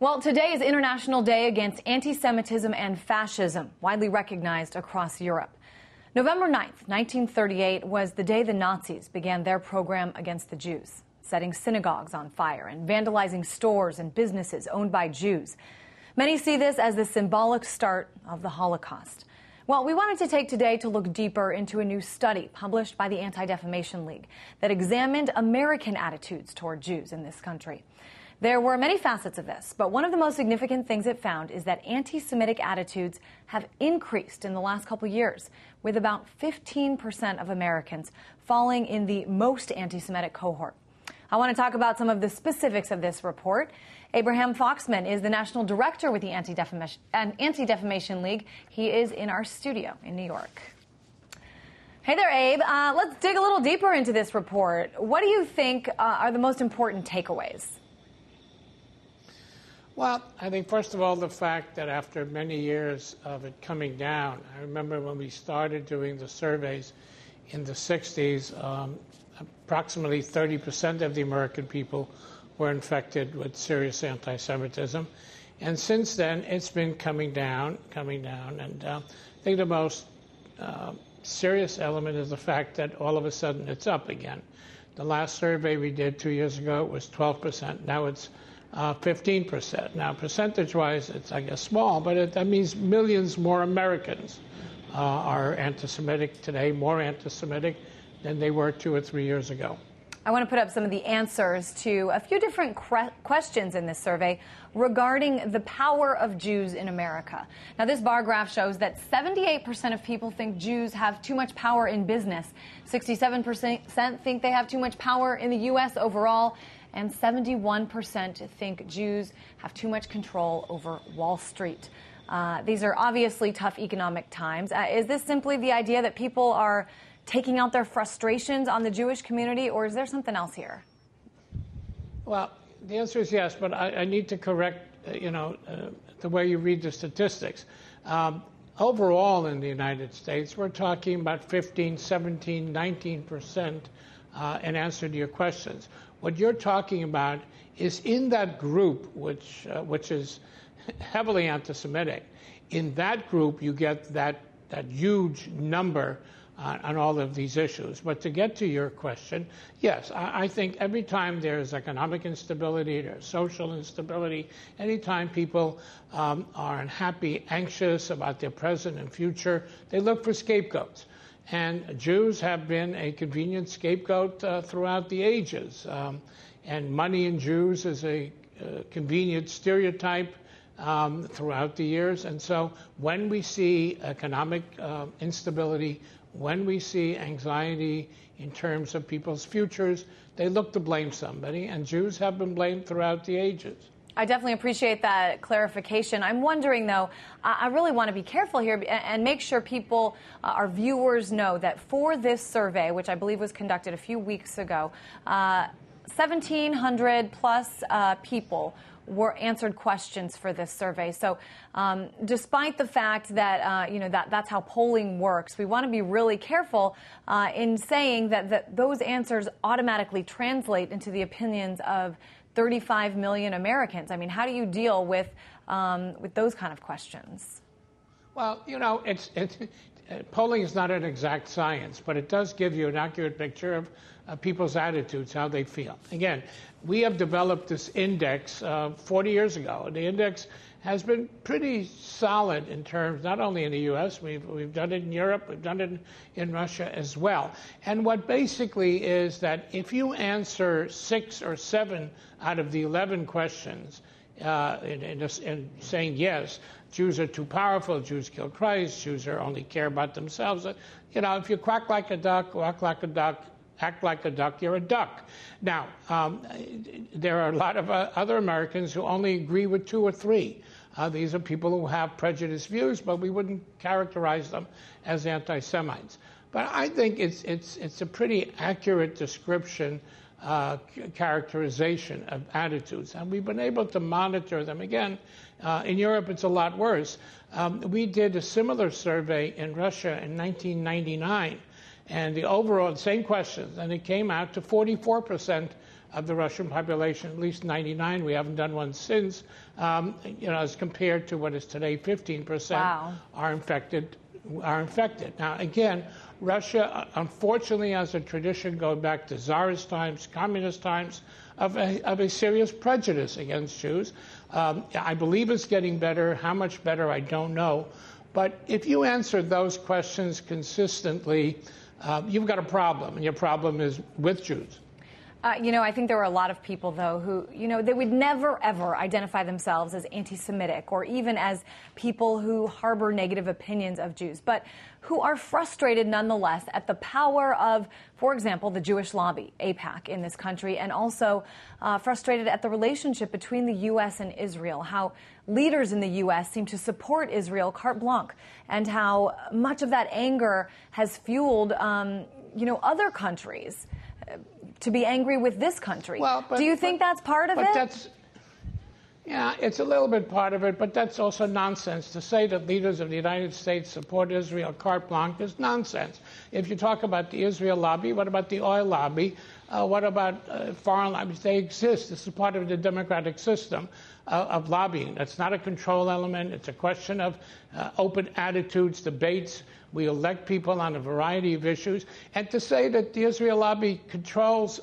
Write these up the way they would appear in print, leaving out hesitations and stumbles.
Well, today is International Day Against Anti-Semitism and Fascism, widely recognized across Europe. November 9th, 1938 was the day the Nazis began their program against the Jews, setting synagogues on fire and vandalizing stores and businesses owned by Jews. Many see this as the symbolic start of the Holocaust. Well, we wanted to take today to look deeper into a new study published by the Anti-Defamation League that examined American attitudes toward Jews in this country. There were many facets of this, but one of the most significant things it found is that anti-Semitic attitudes have increased in the last couple of years, with about 15% of Americans falling in the most anti-Semitic cohort. I want to talk about some of the specifics of this report. Abraham Foxman is the national director with the Anti-Defamation League. He is in our studio in New York. Hey there, Abe. Let's dig a little deeper into this report. What do you think are the most important takeaways? Well, I think, first of all, the fact that after many years of it coming down, I remember when we started doing the surveys in the 60s, approximately 30% of the American people were infected with serious anti-Semitism. And since then, it's been coming down. And I think the most serious element is the fact that all of a sudden it's up again. The last survey we did 2 years ago was 12%. Now it's 15%. Now, percentage-wise, it's, I guess, small, but that means millions more Americans are anti-Semitic today, more anti-Semitic than they were 2 or 3 years ago. I want to put up some of the answers to a few different questions in this survey regarding the power of Jews in America. Now, this bar graph shows that 78% of people think Jews have too much power in business, 67% think they have too much power in the U.S. overall, and 71% think Jews have too much control over Wall Street. These are obviously tough economic times. Is this simply the idea that people are taking out their frustrations on the Jewish community, or is there something else here? Well, the answer is yes, but I need to correct, the way you read the statistics. Overall in the United States, we're talking about 15, 17, 19% in answer to your questions. What you're talking about is in that group, which is heavily anti-Semitic. In that group, you get that huge number on all of these issues. But to get to your question, yes, I think every time there's economic instability, there's social instability, anytime people are unhappy, anxious about their present and future, they look for scapegoats. And Jews have been a convenient scapegoat throughout the ages. And money in Jews is a convenient stereotype throughout the years. And so when we see economic instability, when we see anxiety in terms of people's futures, they look to blame somebody. And Jews have been blamed throughout the ages. I definitely appreciate that clarification. I'm wondering, though, I really want to be careful here and make sure people, our viewers, know that for this survey, which I believe was conducted a few weeks ago, 1,700 plus people were answered questions for this survey. So despite the fact that, that's how polling works, we want to be really careful in saying that those answers automatically translate into the opinions of 35 million Americans. I mean, how do you deal with those kind of questions? Well, polling is not an exact science, but it does give you an accurate picture of people's attitudes, how they feel. Again, we have developed this index 40 years ago. The index has been pretty solid in terms, not only in the U.S., we've done it in Europe, we've done it in Russia as well. And what basically is that if you answer 6 or 7 out of the 11 questions in saying yes, Jews are too powerful, Jews kill Christ, Jews only care about themselves, if you quack like a duck, walk like a duck, act like a duck, you're a duck. Now, there are a lot of other Americans who only agree with 2 or 3. These are people who have prejudiced views, but we wouldn't characterize them as anti-Semites. But I think it's a pretty accurate description, characterization of attitudes. And we've been able to monitor them. Again, in Europe, it's a lot worse. We did a similar survey in Russia in 1999. And the overall, same questions, and it came out to 44% of the Russian population, at least 99. We haven't done one since, as compared to what is today 15% are infected. Now, again, Russia, unfortunately, has a tradition going back to Tsarist times, communist times, of a serious prejudice against Jews. I believe it's getting better. How much better, I don't know. But if you answer those questions consistently, you've got a problem, and your problem is with Jews. I think there were a lot of people, though, who, they would never, ever identify themselves as anti-Semitic or even as people who harbor negative opinions of Jews, but who are frustrated nonetheless at the power of, for example, the Jewish lobby, AIPAC, in this country, and also frustrated at the relationship between the U.S. and Israel, how leaders in the U.S. seem to support Israel carte blanche, and how much of that anger has fueled, other countries to be angry with this country. Do you think that's part of it? Yeah, it's a little bit part of it, but that's also nonsense. To say that leaders of the United States support Israel carte blanche is nonsense. If you talk about the Israel lobby, what about the oil lobby? What about foreign lobbies? They exist. This is part of the democratic system of lobbying. That's not a control element. It's a question of open attitudes, debates. We elect people on a variety of issues. And to say that the Israel lobby controls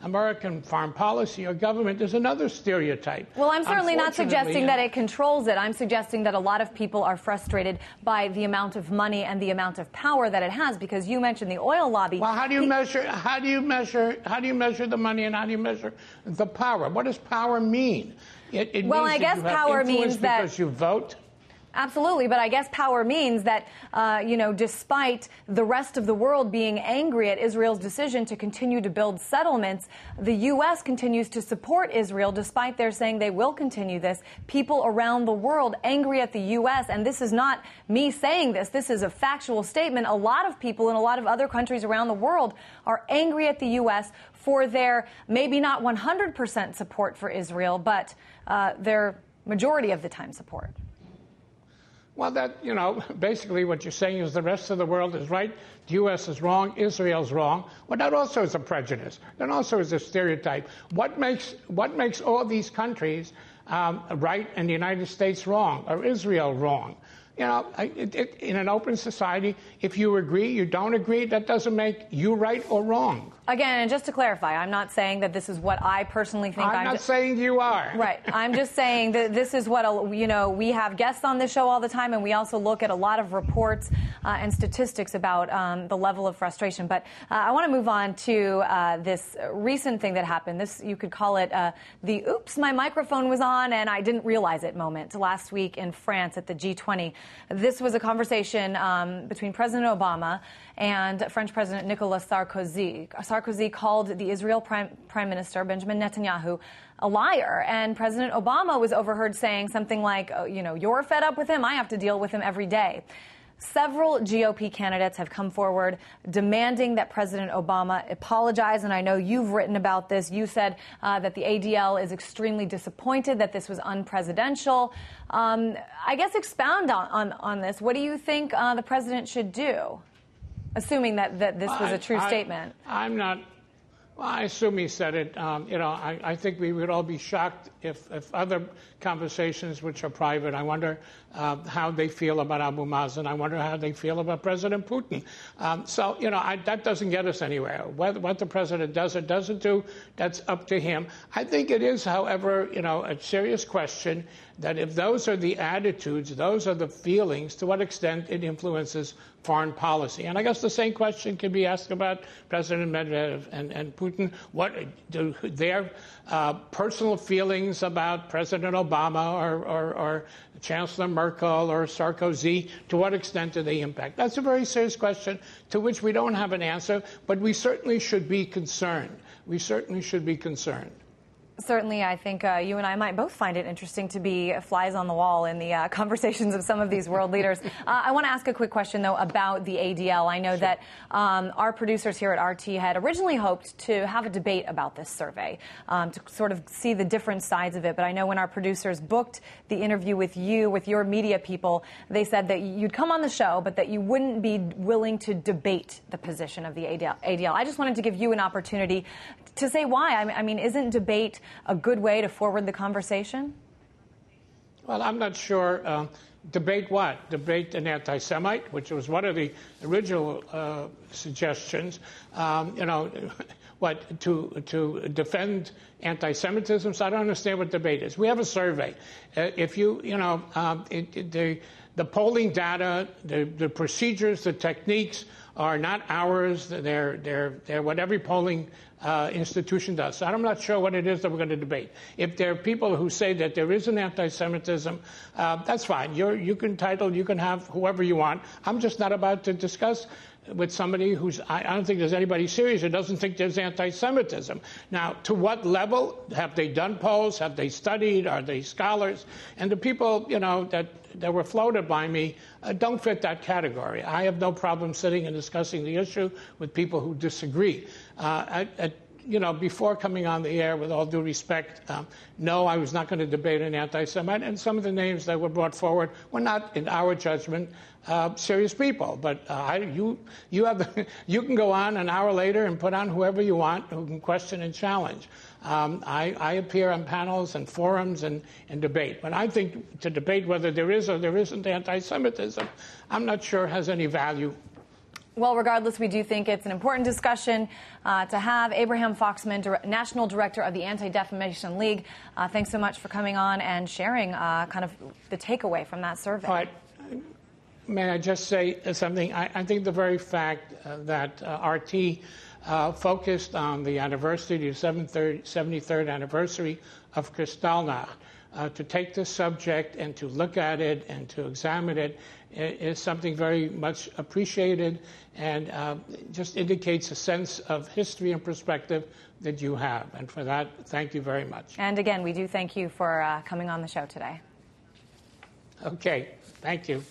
American foreign policy or government is another stereotype. Well, I'm certainly not suggesting that it controls it. I'm suggesting that a lot of people are frustrated by the amount of money and the amount of power that it has, because you mentioned the oil lobby. Well, how do you measure the money, and how do you measure the power? What does power mean? It means I guess power means that because you vote. Absolutely, but I guess power means that, despite the rest of the world being angry at Israel's decision to continue to build settlements, the U.S. continues to support Israel, despite their saying they will continue this. People around the world angry at the U.S., and this is not me saying this. This is a factual statement. A lot of people in a lot of other countries around the world are angry at the U.S. for their maybe not 100% support for Israel, but their majority of the time support. Well, basically what you're saying is the rest of the world is right, the U.S. is wrong, Israel's wrong. Well, that also is a prejudice. That also is a stereotype. What makes all these countries right and the United States wrong, or Israel wrong? In an open society, if you agree, you don't agree, that doesn't make you right or wrong. Again, and just to clarify, I'm not saying that this is what I personally think. I'm not saying you are. Right. I'm just saying that this is what, we have guests on this show all the time, and we also look at a lot of reports and statistics about the level of frustration. But I want to move on to this recent thing that happened. This, you could call it the oops, my microphone was on and I didn't realize it moment last week in France at the G20. This was a conversation between President Obama and French President Nicolas Sarkozy. Sarkozy called the Israel Prime Minister, Benjamin Netanyahu, a liar. And President Obama was overheard saying something like, you're fed up with him, I have to deal with him every day. Several GOP candidates have come forward demanding that President Obama apologize, and I know you've written about this. You said that the ADL is extremely disappointed that this was unpresidential. I guess expound on this. What do you think the president should do, assuming that this was a true statement? I'm not. Well, I assume he said it. I think we would all be shocked if other conversations, which are private, I wonder how they feel about Abu Mazen. I wonder how they feel about President Putin. That doesn't get us anywhere. What the president does or doesn't do, that's up to him. I think it is, however, a serious question that if those are the attitudes, those are the feelings, to what extent it influences foreign policy. And I guess the same question can be asked about President Medvedev and Putin. What do their personal feelings about President Obama or Chancellor Merkel or Sarkozy, to what extent do they impact? That's a very serious question to which we don't have an answer, but we certainly should be concerned. We certainly should be concerned. Certainly, I think you and I might both find it interesting to be flies on the wall in the conversations of some of these world leaders. I want to ask a quick question, though, about the ADL. I know that our producers here at RT had originally hoped to have a debate about this survey, to sort of see the different sides of it. But I know when our producers booked the interview with you, with your media people, they said that you'd come on the show, but that you wouldn't be willing to debate the position of the ADL. I just wanted to give you an opportunity to say why. I mean, isn't debate a good way to forward the conversation? Well, I'm not sure. Debate what? Debate an anti-Semite, which was one of the original suggestions. What, to defend anti-Semitism? So I don't understand what debate is. We have a survey. If the polling data, the procedures, the techniques are not ours. They're what every polling institution does. So I'm not sure what it is that we're going to debate. If there are people who say that there is an anti-Semitism, that's fine. You can have whoever you want. I'm just not about to discuss with somebody who's, I don't think there's anybody serious who doesn't think there's anti-Semitism. Now, to what level? Have they done polls? Have they studied? Are they scholars? And the people, that were floated by me don't fit that category. I have no problem sitting and discussing the issue with people who disagree. Before coming on the air, with all due respect, no, I was not going to debate an anti-Semite, and some of the names that were brought forward were not, in our judgment, serious people. But you can go on an hour later and put on whoever you want who can question and challenge. I appear on panels and forums and debate. But I think to debate whether there is or there isn't anti-Semitism, I'm not sure has any value. Well, regardless, we do think it's an important discussion to have. Abraham Foxman, National Director of the Anti-Defamation League, thanks so much for coming on and sharing kind of the takeaway from that survey. All right. May I just say something? I think the very fact that RT focused on the anniversary, the 73rd anniversary of Kristallnacht, to take this subject and to look at it and to examine it is something very much appreciated, and just indicates a sense of history and perspective that you have. And for that, thank you very much. And again, we do thank you for coming on the show today. Okay, thank you.